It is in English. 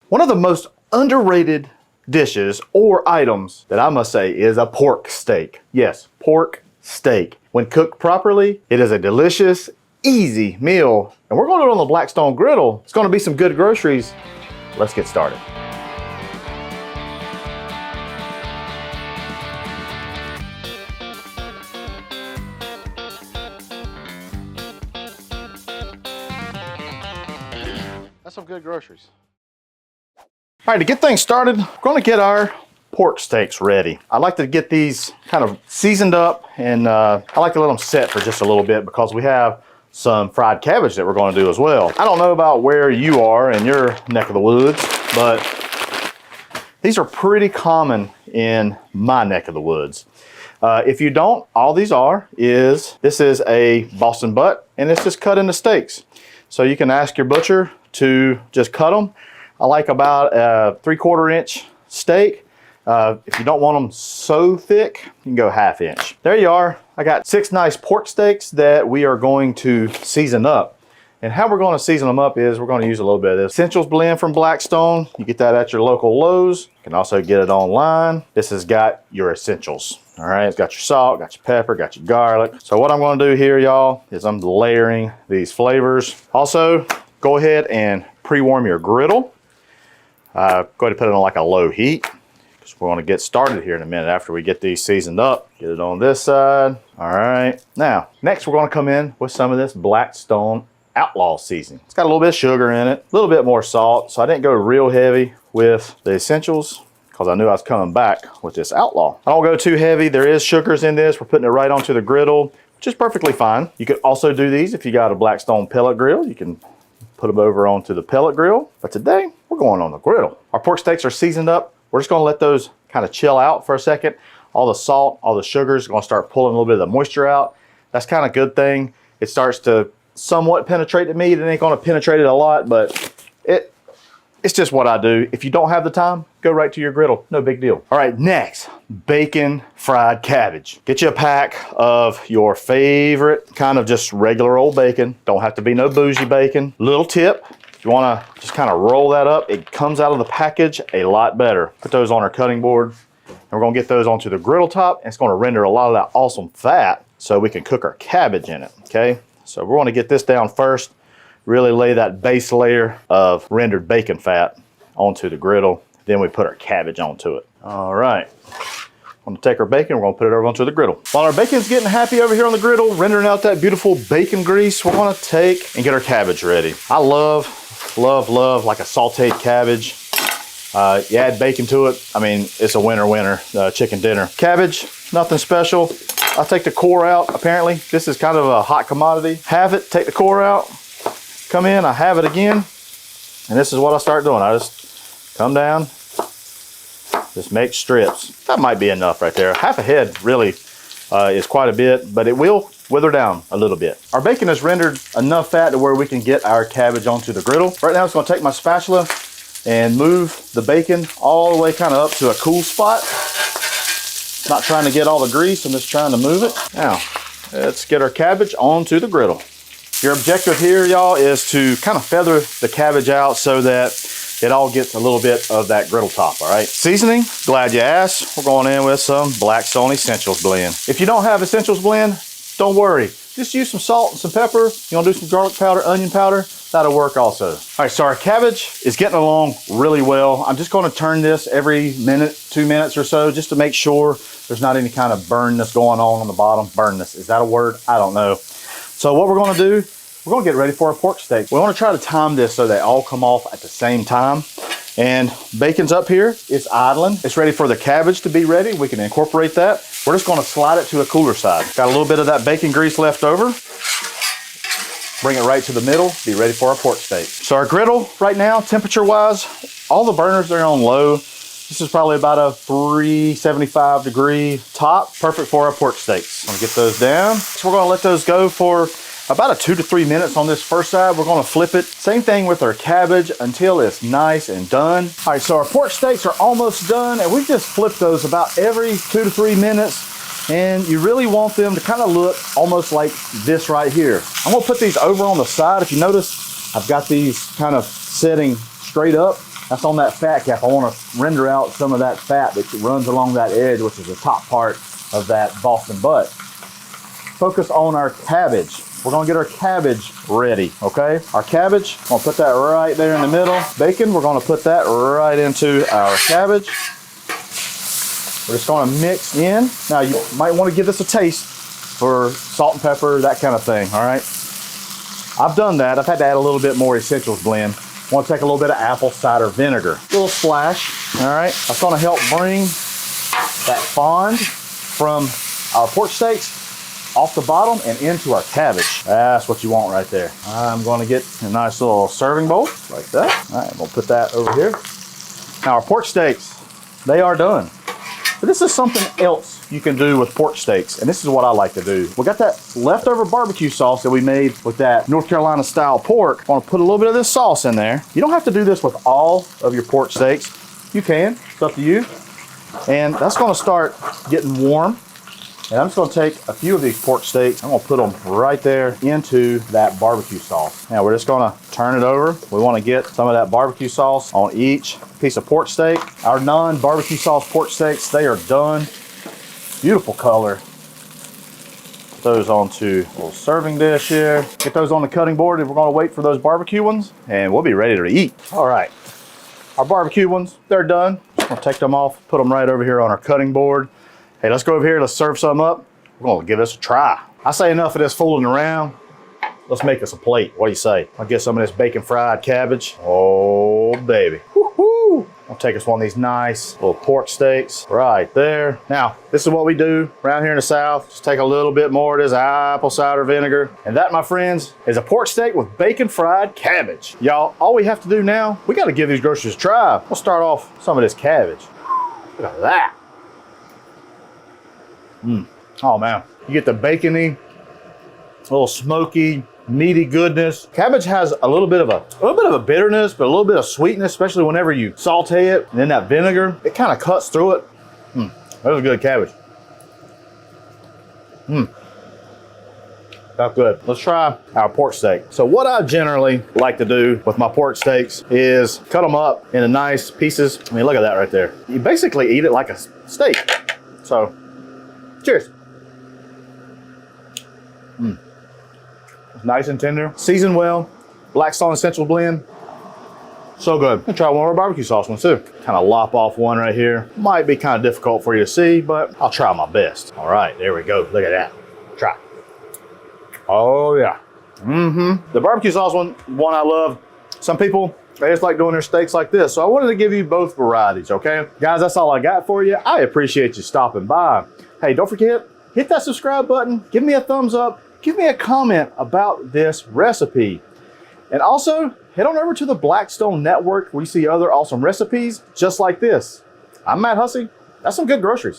One of the most underrated dishes or items that I must say is a pork steak. Yes, pork steak. When cooked properly, it is a delicious, easy meal. And we're going to do it on the Blackstone Griddle. It's going to be some good groceries. Let's get started. That's some good groceries. All right, to get things started, we're going to get our pork steaks ready. I like to get these kind of seasoned up, and I like to let them set for just a little bit because we have some fried cabbage that we're going to do as well. I don't know about where you are in your neck of the woods, but these are pretty common in my neck of the woods. If you don't, all these this is a Boston butt, and it's just cut into steaks. So you can ask your butcher to just cut them. I like about a 3/4 inch steak. If you don't want them so thick, you can go 1/2 inch. There you are. I got 6 nice pork steaks that we are going to season up. And how we're going to season them up is we're going to use a little bit of this Essentials Blend from Blackstone. You get that at your local Lowe's. You can also get it online. This has got your essentials. All right, it's got your salt, got your pepper, got your garlic. So what I'm going to do here, y'all, is I'm layering these flavors. Also, go ahead and pre-warm your griddle. Go ahead and put it on like a low heat because we're going to get started here in a minute after we get these seasoned up. Get it on this side. All right. Now, next we're going to come in with some of this Blackstone Outlaw seasoning. It's got a little bit of sugar in it, a little bit more salt. So I didn't go real heavy with the essentials because I knew I was coming back with this Outlaw. I don't go too heavy. There is sugars in this. We're putting it right onto the griddle, which is perfectly fine. You could also do these if you got a Blackstone pellet grill. You can put them over onto the pellet grill. But today, we're going on the griddle. Our pork steaks are seasoned up. We're just gonna let those kind of chill out for a second. All the salt, all the sugars are gonna start pulling a little bit of the moisture out. That's kind of a good thing. It starts to somewhat penetrate the meat. It ain't gonna penetrate it a lot, but it's just what I do. If you don't have the time, go right to your griddle. No big deal. All right, next, bacon fried cabbage. Get you a pack of your favorite kind of just regular old bacon. Don't have to be no bougie bacon. Little tip, if you wanna just kind of roll that up, it comes out of the package a lot better. Put those on our cutting board, and we're gonna get those onto the griddle top, and it's gonna render a lot of that awesome fat so we can cook our cabbage in it, okay? So we're gonna get this down first. Really lay that base layer of rendered bacon fat onto the griddle. Then we put our cabbage onto it. All right. I'm gonna take our bacon, we're gonna put it over onto the griddle. While our bacon's getting happy over here on the griddle, rendering out that beautiful bacon grease, we're gonna take and get our cabbage ready. I love like a sauteed cabbage. You add bacon to it, I mean, it's a winner, chicken dinner. Cabbage, nothing special. I'll take the core out, apparently. This is kind of a hot commodity. Halve it, take the core out. Come in, I have it again, and this is what I start doing. I just come down, just make strips. That might be enough right there. 1/2 head really is quite a bit, but it will wither down a little bit. Our bacon has rendered enough fat to where we can get our cabbage onto the griddle. Right now, I'm just gonna take my spatula and move the bacon all the way kind of up to a cool spot. Not trying to get all the grease, I'm just trying to move it. Now, let's get our cabbage onto the griddle. Your objective here, y'all, is to kind of feather the cabbage out so that it all gets a little bit of that griddle top, all right? Seasoning, glad you asked. We're going in with some Blackstone Essentials Blend. If you don't have Essentials Blend, don't worry. Just use some salt and some pepper. You wanna do some garlic powder, onion powder, that'll work also. All right, so our cabbage is getting along really well. I'm just gonna turn this every minute, 2 minutes or so, just to make sure there's not any kind of burnness going on the bottom. Burnness, is that a word? I don't know. So what we're gonna do, we're gonna get ready for our pork steak. We wanna try to time this so they all come off at the same time. And bacon's up here, it's idling. It's ready for the cabbage to be ready. We can incorporate that. We're just gonna slide it to a cooler side. Got a little bit of that bacon grease left over. Bring it right to the middle, be ready for our pork steak. So our griddle right now, temperature-wise, all the burners are on low. This is probably about a 375 degree top, perfect for our pork steaks. I'm gonna get those down. So we're gonna let those go for about a 2 to 3 minutes on this first side. We're gonna flip it. Same thing with our cabbage until it's nice and done. All right, so our pork steaks are almost done, and we just flip those about every 2 to 3 minutes. And you really want them to kind of look almost like this right here. I'm gonna put these over on the side. If you notice, I've got these kind of setting straight up. That's on that fat cap. I want to render out some of that fat that runs along that edge, which is the top part of that Boston butt. Focus on our cabbage. We're gonna get our cabbage ready, okay? Our cabbage, I'm gonna put that right there in the middle. Bacon, we're gonna put that right into our cabbage. We're just gonna mix in. Now you might wanna give this a taste for salt and pepper, that kind of thing, all right? I've done that. I've had to add a little bit more Essentials Blend. I want to take a little bit of apple cider vinegar. A little splash, all right? That's gonna help bring that fond from our pork steaks off the bottom and into our cabbage. That's what you want right there. I'm gonna get a nice little serving bowl like that. All right, I'm gonna put that over here. Now our pork steaks, they are done. But this is something else you can do with pork steaks, and this is what I like to do. We got that leftover barbecue sauce that we made with that North Carolina style pork. I want to put a little bit of this sauce in there. You don't have to do this with all of your pork steaks. You can, it's up to you. And that's gonna start getting warm. And I'm just gonna take a few of these pork steaks. I'm gonna put them right there into that barbecue sauce. Now we're just gonna turn it over. We wanna get some of that barbecue sauce on each piece of pork steak. Our non-barbecue sauce pork steaks, they are done. Beautiful color. Put those onto a little serving dish here. Get those on the cutting board, and we're gonna wait for those barbecue ones, and we'll be ready to eat. All right, our barbecue ones, they're done. I'll take them off, put them right over here on our cutting board. Hey, let's go over here, let's serve some up. We're gonna give this a try. I say enough of this fooling around. Let's make us a plate. What do you say? I'll get some of this bacon fried cabbage. Oh, baby. Woo-hoo! I'll take us one of these nice little pork steaks right there. Now, this is what we do around here in the South. Just take a little bit more of this apple cider vinegar. And that, my friends, is a pork steak with bacon fried cabbage. Y'all, all we have to do now, we gotta give these groceries a try. We'll start off some of this cabbage. Look at that. Oh man, you get the bacony, a little smoky, meaty goodness. Cabbage has a little bit of a bitterness, but a little bit of sweetness, especially whenever you saute it. And then that vinegar, it kind of cuts through it. That was a good cabbage. That's good. Let's try our pork steak. So what I generally like to do with my pork steaks is cut them up into nice pieces. I mean, look at that right there. You basically eat it like a steak. So, cheers. It's nice and tender, seasoned well. Blackstone Essentials Blend, so good. I'm gonna try one of our barbecue sauce ones too. Kind of lop off one right here. Might be kind of difficult for you to see, but I'll try my best. All right, there we go. Look at that. Try. Oh yeah. The barbecue sauce one I love. Some people, they just like doing their steaks like this. So I wanted to give you both varieties, okay? Guys, that's all I got for you. I appreciate you stopping by. Hey, don't forget, hit that subscribe button, give me a thumbs up, give me a comment about this recipe. And also, head on over to the Blackstone Network where you see other awesome recipes just like this. I'm Matt Hussey. That's some good groceries.